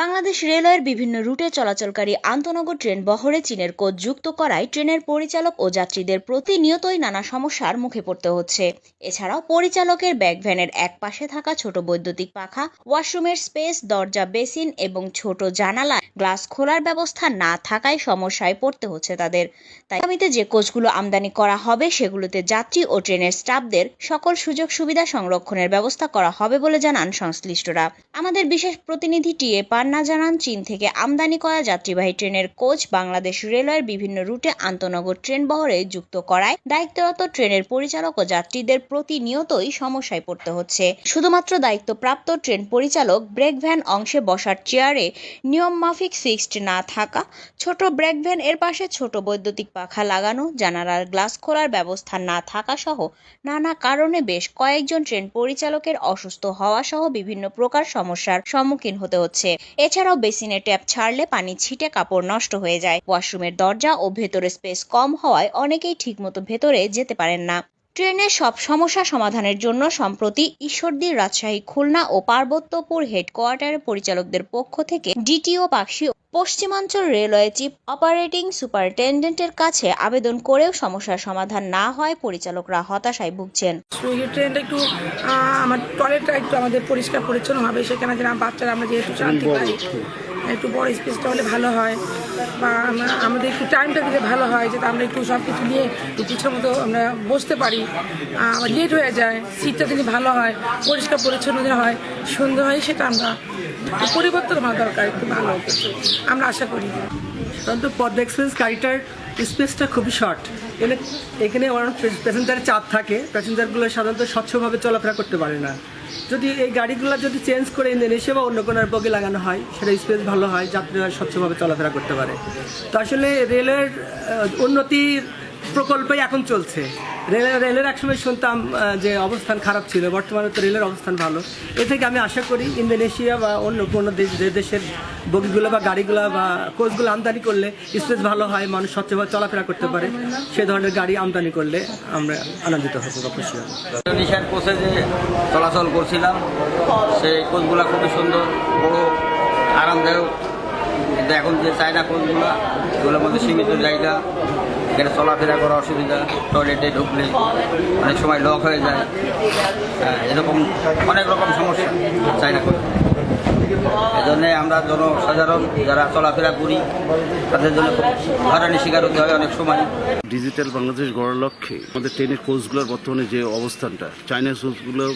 বাংলাদেশ রেলওয়ের বিভিন্ন রুটে চলাচলকারী আন্তঃনগর ট্রেন বহরে চীনের কোচ যুক্ত করায় ট্রেনের পরিচালক ও যাত্রীদের প্রতিনিয়তই নানা সমস্যার মুখে পড়তে হচ্ছে। এছাড়াও পরিচালকের ব্যাগভ্যানের এক পাশে থাকা ছোট বৈদ্যুতিক পাখা, ওয়াশরুমের স্পেস, দরজা, বেসিন এবং ছোট জানালায় গ্লাস খোলার ব্যবস্থা না থাকায় সমস্যায় পড়তে হচ্ছে তাদের। তাই আগামীতে যে কোচগুলো আমদানি করা হবে সেগুলোতে যাত্রী ও ট্রেনের স্টাফদের সকল সুযোগ সুবিধা সংরক্ষণের ব্যবস্থা করা হবে বলে জানান সংশ্লিষ্টরা। আমাদের বিশেষ প্রতিনিধি টিএ পান্না জানান, চীন থেকে আমদানি করা যাত্রীবাহী ট্রেনের কোচ বাংলাদেশ রেলওয়ের বিভিন্ন রুটে আন্তঃনগর ট্রেন বহরে যুক্ত করায় দায়িত্বরত ট্রেনের পরিচালক ও যাত্রীদের প্রতিনিয়তই সমস্যায় পড়তে হচ্ছে। শুধুমাত্র দায়িত্বপ্রাপ্ত ট্রেন পরিচালক ব্রেক ভ্যান অংশে বসার চেয়ারে নিয়ম মাফিক ফিক্সড না থাকা, ছোট ব্রেক ভ্যান এর পাশে ছোট বৈদ্যুতিক পাখা লাগানো, জানালার গ্লাস খোলার ব্যবস্থা না থাকা সহ নানা কারণে বেশ কয়েকজন ট্রেন পরিচালকের অসুস্থ হওয়া সহ বিভিন্ন প্রকার সমস্যার সম্মুখীন হতে হচ্ছে। এছাড়াও বেসিনে ট্যাপ ছাড়লে পানি ছিটে কাপড় নষ্ট হয়ে যায়। ওয়াশরুমের দরজা ও ভেতরে স্পেস কম হওয়ায় অনেকেই ঠিকমতো ভেতরে যেতে পারেন না। ট্রেনের সব সমস্যা সমাধানের জন্য সম্প্রতি ঈশ্বরদী, রাজশাহী, খুলনা ও পার্বত্যপুর হেডকোয়ার্টারের পরিচালকদের পক্ষ থেকে ডিটিও পাকশী পশ্চিমাঞ্চল রেলওয়ে চিফ অপারেটিং সুপারিনটেন্ডেন্টের কাছে আবেদন করেও সমস্যার সমাধান না হয় পরিচালকরা হতাশায় ভুগছেন। ট্রেনটা একটু আমার টয়লেটটা একটু আমাদের পরিষ্কার পরিচ্ছন্ন হবে, সেখানে যেন বাচ্চারা আমরা যেহেতু শান্তি পাই, একটু বড় স্পেসটা হলে ভালো হয়, বা আমাদের একটু টাইমটা দিলে ভালো হয়, যাতে আমরা একটু সব কিছু নিয়ে ইচ্ছা মতো আমরা বসতে পারি। আমার লেট হয়ে যায়, সিটটা যদি ভালো হয়, পরিষ্কার পরিচ্ছন্ন যেন হয়, সুন্দর হয়, সেটা আমরা পরিবর্তন হওয়া দরকার, একটু ভালো আমরা আশা করি। সাধারণত পদ্মা এক্সপ্রেস গাড়িটার স্পেসটা খুবই শর্ট, এখানে অনেক প্যাসেঞ্জারের চাপ থাকে, প্যাসেঞ্জারগুলো সাধারণত স্বচ্ছভাবে চলাফেরা করতে পারে না। যদি এই গাড়িগুলো যদি চেঞ্জ করে ইন্দোনেশিয়া বা অন্য কোনো বগি লাগানো হয়, সেটা স্পেস ভালো হয়, যাত্রীরা স্বচ্ছভাবে চলাফেরা করতে পারে। তো আসলে রেলের উন্নতির প্রকল্পই এখন চলছে। রেলের একসময় শুনতাম যে অবস্থান খারাপ ছিল, বর্তমানে তো রেলের অবস্থান ভালো। এ থেকে আমি আশা করি ইন্দোনেশিয়া বা অন্য কোনো দেশের বগিগুলো বা গাড়িগুলো বা কোচগুলো আমদানি করলে স্পেস ভালো হয়, মানুষ স্বচ্ছভাবে চলাফেরা করতে পারে, সে ধরনের গাড়ি আমদানি করলে আমরা আনন্দিত হব অবশ্যই। ইন্দোনেশিয়ার কোচে যে চলাচল করছিলাম, সেই কোচগুলো খুবই সুন্দর, বড়, আরামদায়ক। কিন্তু এখন যে চায়না কোচগুলো, এগুলোর মধ্যে সীমিত জায়গা, এখানে চলাফেরা করা অসুবিধা, টয়লেটে ঢুকলে অনেক সময় লক হয়ে যায়, এরকম অনেক রকম সমস্যা চায়না কোচ। এই জন্যে আমরা জনসাধারণ যারা চলাফেরা করি তাদের জন্য খুব হয়রানির শিকার হতে হয় অনেক সময়। ডিজিটাল বাংলাদেশ গড়ার লক্ষ্যে আমাদের ট্রেনের কোচগুলোর বর্তমানে যে অবস্থানটা, চায়না কোচগুলো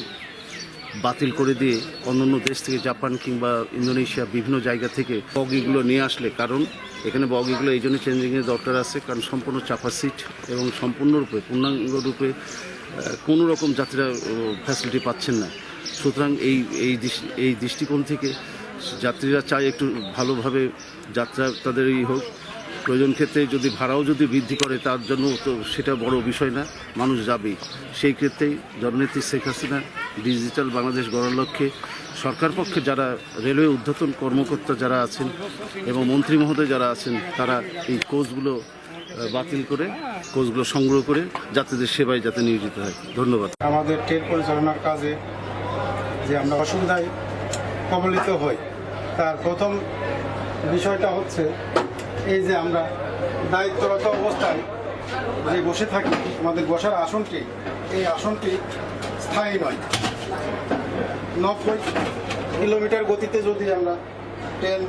বাতিল করে দিয়ে অন্যান্য দেশ থেকে জাপান কিংবা ইন্দোনেশিয়া বিভিন্ন জায়গা থেকে বগিগুলো নিয়ে আসলে, কারণ এখানে বগিগুলো এই জন্য চেঞ্জিংয়ের দরকার আছে, কারণ সম্পূর্ণ চাপা সিট এবং সম্পূর্ণরূপে পূর্ণাঙ্গরূপে কোনো রকম যাত্রীরা ফ্যাসিলিটি পাচ্ছেন না। সুতরাং এই দৃষ্টিকোণ থেকে যাত্রীরা চায় একটু ভালোভাবে যাত্রা তাদের হোক। প্রয়োজন ক্ষেত্রে যদি ভাড়াও যদি বৃদ্ধি করে, তার জন্য তো সেটা বড় বিষয় না, মানুষ যাবেই। সেই ক্ষেত্রেই জননেত্রী শেখ হাসিনা ডিজিটাল বাংলাদেশ গড়ার লক্ষ্যে সরকার পক্ষে যারা রেলওয়ে ঊর্ধ্বতন কর্মকর্তা যারা আছেন এবং মন্ত্রী মহোদয় যারা আছেন, তারা এই কোচগুলো বাতিল করে কোচগুলো সংগ্রহ করে যাত্রীদের সেবায় যাতে নিয়োজিত হয়। ধন্যবাদ। আমাদের ট্রেন পরিচালনার কাজে যে আমরা অসুবিধায় কবলিত হই, তার প্রথম বিষয়টা হচ্ছে এই যে আমরা দায়িত্বরত অবস্থায় যে বসে থাকি, আমাদের বসার আসনটি, এই আসনটি স্থায়ী নয়। 90 কিলোমিটার গতিতে যদি আমরা ট্রেন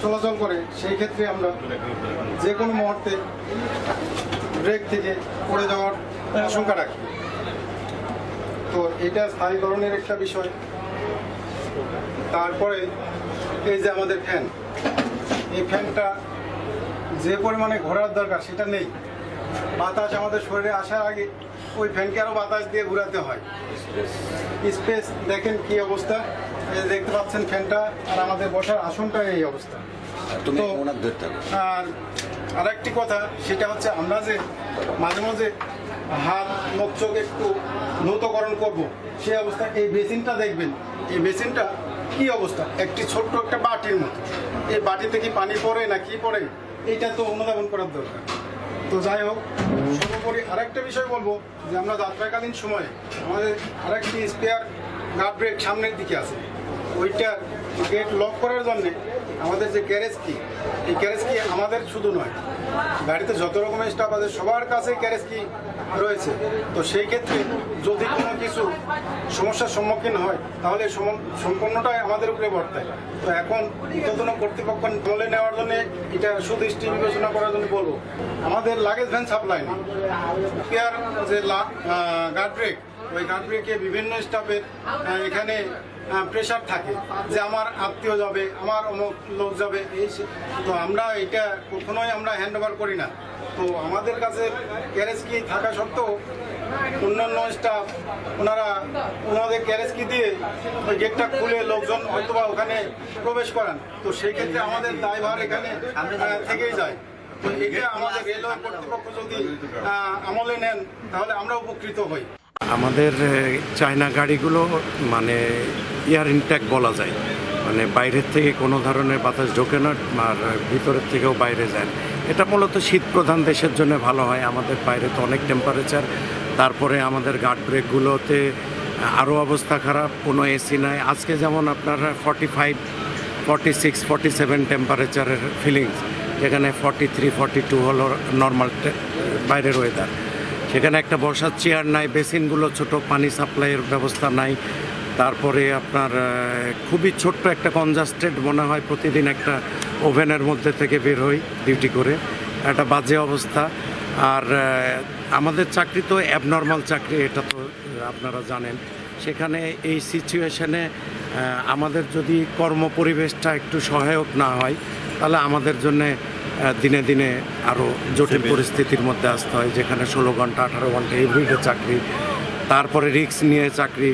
চলাচল করে, সেই ক্ষেত্রে আমরা যে কোনো মুহূর্তে ব্রেক থেকে পড়ে যাওয়ার আশঙ্কা রাখি। তো এটা স্থায়ীকরণের একটা বিষয়। তারপরে এই যে আমাদের ফ্যান, এই ফ্যানটা যে পরিমাণে ঘোরার দরকার সেটা নেই। বাতাস আমাদের শরীরে আসার আগে ওই ফ্যানকে আরও বাতাস দিয়ে ঘোরাতে হয়। স্পেস দেখেন কি অবস্থা, দেখতে পাচ্ছেন ফ্যানটা, আর আমাদের বসার আসনটা এই অবস্থা। তো আর আরেকটি কথা, সেটা হচ্ছে আমরা যে মাঝে মাঝে হাত মুখ চোখ একটু নতকরণ করবো, সেই অবস্থা এই বেসিনটা দেখবেন, এই বেসিনটা কি অবস্থা, একটি ছোট্ট একটা বাটির মতো। এই বাটিতে কি পানি পড়ে না কি পড়ে, এইটা তো অনুধাবন করার দরকার। তো যাই হোক, সর্বোপরি আরেকটা বিষয় বলবো যে আমরা যাত্রাকালীন সময়ে আমাদের আরেকটি স্পেয়ার গার্ড ব্রেক সামনের দিকে আছে, ওইটার গেট লক করার জন্যে আমাদের যে গ্যারেজ কি, এই গ্যারেজ কি আমাদের শুধু নয়, গাড়িতে যত রকমের স্টাফ আছে সবার কাছেই গ্যারেজ কি রয়েছে। তো সেই ক্ষেত্রে যদি কোনো কিছু সমস্যার সম্মুখীন হয় তাহলে সম্পূর্ণটাই আমাদের উপরে বর্তায়। তো এখন উদ্বোধন কর্তৃপক্ষ আমলে নেওয়ার জন্য এটা সুদৃষ্টি বিবেচনা করার জন্য বলবো, আমাদের লাগেজ ভ্যান সাপ্লাই নেই। এর যে গার্ড ব্রেক, ওই গার্ড ব্রেকে বিভিন্ন স্টাফের এখানে প্রেশার থাকে যে আমার আত্মীয় যাবে, আমার অমুক লোক যাবে, তো আমরা এটা কখনোই আমরা হ্যান্ড ওভার করি না। তো আমাদের কাছে গ্যারেজ কি থাকা সত্ত্বেও অন্যান্য স্টাফ ওনাদের গ্যারেজ কি দিয়ে ওই গেটটা খুলে লোকজন হয়তোবা ওখানে প্রবেশ করান। তো সেই ক্ষেত্রে আমাদের দায়ভার এখানে থেকেই যায়। তো এটা আমাদের রেলওয়ে কর্তৃপক্ষ যদি আমলে নেন তাহলে আমরা উপকৃত হই। আমাদের চায়না গাড়িগুলো মানে এয়ার ইনট্যাক্ট বলা যায়, মানে বাইরের থেকে কোনো ধরনের বাতাস ঢোকে না আর ভিতরের থেকেও বাইরে যায়। এটা মূলত শীত প্রধান দেশের জন্য ভালো হয়। আমাদের বাইরে তো অনেক টেম্পারেচার, তারপরে আমাদের গার্ড ব্রেকগুলোতে আরও অবস্থা খারাপ, কোনো এসি নাই। আজকে যেমন আপনার 45, 46, 47 টেম্পারেচারের ফিলিংস, যেখানে 43, 42 হলো নর্মাল বাইরের ওয়েদার। সেখানে একটা বসার চেয়ার নাই, বেসিনগুলো ছোট, পানি সাপ্লাইয়ের ব্যবস্থা নাই। তারপরে আপনার খুবই ছোট্ট একটা কনজাস্টেড মনে হয় প্রতিদিন একটা ওভেনের মধ্যে থেকে বের হই ডিউটি করে, একটা বাজে অবস্থা। আর আমাদের চাকরি তো অ্যাবনর্মাল চাকরি, এটা তো আপনারা জানেন। সেখানে এই সিচুয়েশনে আমাদের যদি কর্মপরিবেশটা একটু সহায়ক না হয় তাহলে আমাদের জন্যে দিনে দিনে আরও জটিল পরিস্থিতির মধ্যে আসতে হয়, যেখানে 16 ঘন্টা 18 ঘন্টা এভরিডে চাকরি, তারপরে রিস্ক নিয়ে চাকরি,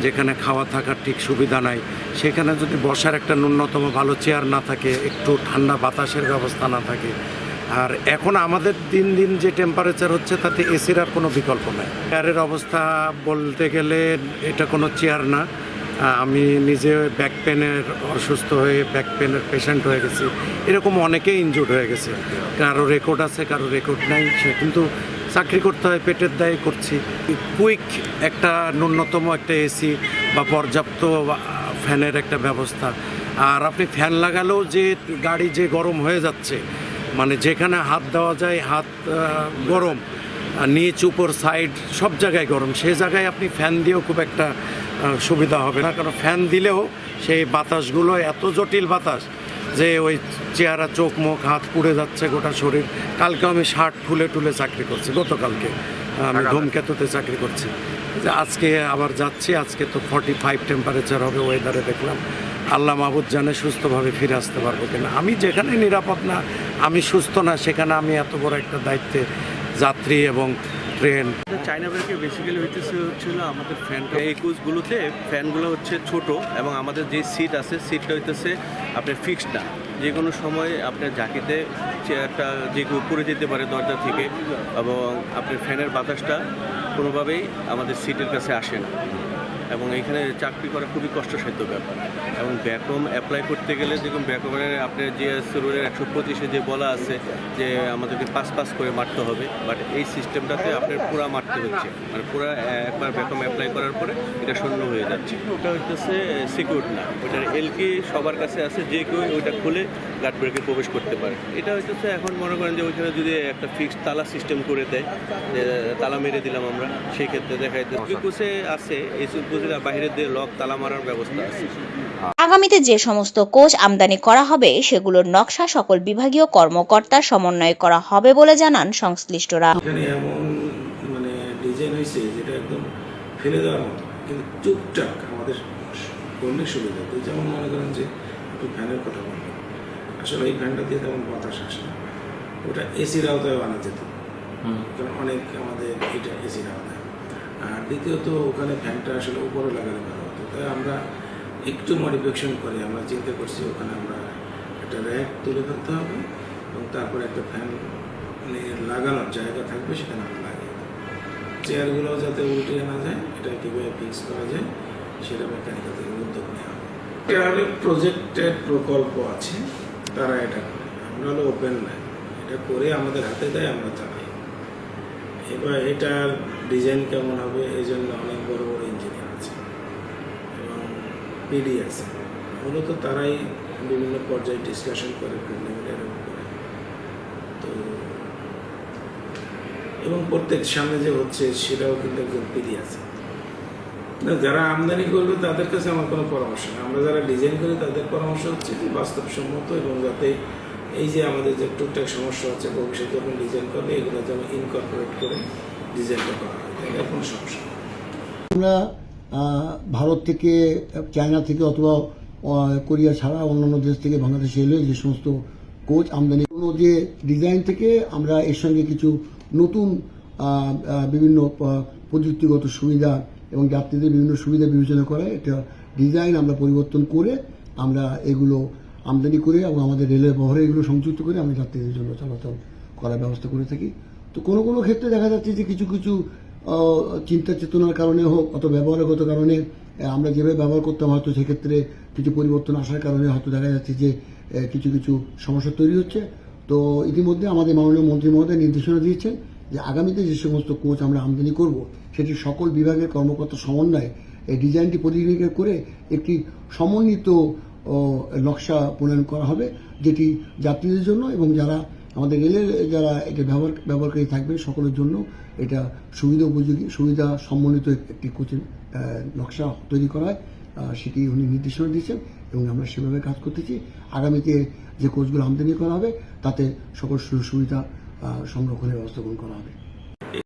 যেখানে খাওয়া থাকার ঠিক সুবিধা নাই। সেখানে যদি বসার একটা ন্যূনতম ভালো চেয়ার না থাকে, একটু ঠান্ডা বাতাসের ব্যবস্থা না থাকে, আর এখন আমাদের দিন দিন যে টেম্পারেচার হচ্ছে তাতে এসির আর কোনো বিকল্প নাই। চেয়ারের অবস্থা বলতে গেলে এটা কোনো চেয়ার না। আমি নিজে ব্যাক পেনের অসুস্থ হয়ে ব্যাক পেনের পেশেন্ট হয়ে গেছি, এরকম অনেকেই ইনজুর্ড হয়ে গেছে। কারো রেকর্ড আছে, কারো রেকর্ড নাই, সে কিন্তু চাকরি করতে হয়, পেটের দায়ে করছি। কুইক একটা ন্যূনতম একটা এসি বা পর্যাপ্ত ফ্যানের একটা ব্যবস্থা। আর আপনি ফ্যান লাগালেও যে গাড়ি যে গরম হয়ে যাচ্ছে, মানে যেখানে হাত দেওয়া যায় হাত গরম, নিচ উপর সাইড সব জায়গায় গরম, সেই জায়গায় আপনি ফ্যান দিয়েও খুব একটা সুবিধা হবে না। কারণ ফ্যান দিলেও সেই বাতাসগুলো এত জটিল বাতাস যে ওই চেহারা, চোখ, মুখ, হাত পুড়ে যাচ্ছে, গোটা শরীর। কালকে আমি শার্ট ফুলে টুলে চাকরি করছি, গতকালকে আমি ধূমকেতুতে চাকরি করছি, যে আজকে আবার যাচ্ছি। আজকে তো 45 টেম্পারেচার হবে ওয়েদারে, দেখলাম। আল্লাহ মাহবুদ জানে সুস্থভাবে ফিরে আসতে পারবো কিনা। আমি যেখানে নিরাপদ না, আমি সুস্থ না, সেখানে আমি এত বড় একটা দায়িত্বে যাত্রী এবং ট্রেন। চায়না ব্রেকে বেসিক্যালি হচ্ছিল আমাদের ফ্যানটা, এই কোচগুলোতে ফ্যানগুলো হচ্ছে ছোট, এবং আমাদের যে সিট আছে সিটটা হইতেছে আপনার ফিক্সড না। যে কোনো সময় আপনার ঝাঁকিতে চেয়ারটা যে পড়ে যেতে পারে দরজা থেকে, এবং আপনার ফ্যানের বাতাসটা কোনোভাবেই আমাদের সিটের কাছে আসে না। এবং এইখানে চাকরি করা খুবই কষ্টসাধ্য ব্যাপার। এবং ব্যাকরুম অ্যাপ্লাই করতে গেলে দেখুন, ব্যাকরুমের আপনার যে রোডের 125-এ যে বলা আছে যে আমাদেরকে পাস করে মারতে হবে, বাট এই সিস্টেমটাতে আপনার পুরা মারতে হচ্ছে, মানে পুরা একবার ব্যাকরুম অ্যাপ্লাই করার পরে এটা শূন্য হয়ে যাচ্ছে। ওটা হচ্ছে সিকিউর না, ওটার এলকি সবার কাছে আছে, যে কেউ ওইটা খুলে গার্ড ব্রেকে প্রবেশ করতে পারে। এটা হচ্ছে এখন মনে করেন যে ওইখানে যদি একটা ফিক্সড তালা সিস্টেম করে দেয়, যে তালা মেরে দিলাম আমরা, সেই ক্ষেত্রে দেখা যাচ্ছে কোচে আছে এই বাইরে দিয়ে লক তালা মারার ব্যবস্থা আছে। আগামীতে যে সমস্ত কোচ আমদানি করা হবে সেগুলোর নকশা সকল বিভাগীয় কর্মকর্তার সমন্বয়ে করা হবে বলে জানান সংশ্লিষ্টরা। এখানে এমন মানে ডিজাইন হয়েছে যেটা একদম ফেলে দেওয়ার মতো, কিন্তু টুকটাক আমাদের করলে সুবিধা। তো যেমন মনে করেন যে একটু ফ্যানের কথা বললাম, আসলে এই ফ্যানটা দিয়ে তেমন বাতাস আসে না, ওটা এসির আওতায় আনা যেত, কারণ অনেক আমাদের এটা এসির আওতায়। আর দ্বিতীয়ত ওখানে ফ্যানটা আসলে উপরে লাগালে ভালো হতো, তাই আমরা একটু মডিফিকেশন করে আমরা চিন্তা করছি ওখানে আমরা একটা র্যাক তুলে ফেলতে হবে, এবং তারপরে একটা ফ্যান লাগানোর জায়গা থাকবে, সেখানে আমরা লাগিয়ে দেবো। চেয়ারগুলো যাতে উল্টে না যায়, এটা কীভাবে ফিক্স করা যায় সেটা মেকানিক্যাল থেকে উদ্যোগ নেওয়া হবে। এটা হলে প্রজেক্টেড প্রকল্প আছে, তারা এটা করে, আমরা হলো ওপেন নাই, এটা করে আমাদের হাতে দেয়, আমরা চালাই। এবার এটার ডিজাইন কেমন হবে এই জন্য অনেক বড় বড় ইঞ্জিনিয়ার আছে এবং পিডি আছে, মূলত তারাই বিভিন্ন পর্যায়ে ডিসকাশন করে তো এবং প্রত্যেক সামনে যে হচ্ছে সেটাও কিন্তু একজন পিডি আছে না, যারা আমদানি করবে তাদের কাছে আমার কোনো পরামর্শ নেই। আমরা যারা ডিজাইন করি তাদের পরামর্শ হচ্ছে যে বাস্তবসম্মত এবং যাতে এই যে আমাদের যে টুকটাক সমস্যা হচ্ছে ভবিষ্যতে যখন ডিজাইন করবে এগুলো যেন ইনকর্পোরেট করে ডিজাইনটা করা হয়, তাহলে আর কোনো সমস্যা নেই। আমরা ভারত থেকে, চায়না থেকে অথবা কোরিয়া ছাড়া অন্যান্য দেশ থেকে বাংলাদেশে এলে যে সমস্ত কোচ আমদানি কোনো যে ডিজাইন থেকে আমরা এর সঙ্গে কিছু নতুন বিভিন্ন প্রযুক্তিগত সুবিধা এবং যাত্রীদের বিভিন্ন সুবিধা বিবেচনা করে এটা ডিজাইন আমরা পরিবর্তন করে আমরা এগুলো আমদানি করে এবং আমাদের রেলের বহরে এগুলো সংযুক্ত করে আমরা যাত্রীদের জন্য চলাচল করার ব্যবস্থা করে থাকি। তো কোনো কোনো ক্ষেত্রে দেখা যাচ্ছে যে কিছু কিছু চিন্তা চেতনার কারণে হোক অত ব্যবহারগত কারণে আমরা যেভাবে ব্যবহার করতাম হয়তো সেক্ষেত্রে কিছু পরিবর্তন আসার কারণে হয়তো দেখা যাচ্ছে যে কিছু কিছু সমস্যা তৈরি হচ্ছে। তো ইতিমধ্যে আমাদের মাননীয় মন্ত্রী মহোদয় নির্দেশনা দিয়েছেন যে আগামীতে যে সমস্ত কোচ আমরা আমদানি করব সেটি সকল বিভাগের কর্মকর্তা সমন্বয়ে এই ডিজাইনটি পরিচালনা করে একটি সমন্বিত নকশা প্রণয়ন করা হবে, যেটি যাত্রীদের জন্য এবং যারা আমাদের রেলের যারা এটা ব্যবহারকারী থাকবেন সকলের জন্য এটা সুবিধা উপযোগী, সুবিধা সমন্বিত একটি কোচের নকশা তৈরি করা হয়, সেটি উনি নির্দেশনা দিয়েছেন এবং আমরা সেভাবে কাজ করতেছি। আগামীতে যে কোচগুলো আমদানি করা হবে তাতে সকল সুযোগ সুবিধা সংরক্ষণের ব্যবস্থা গ্রহণ করা হবে।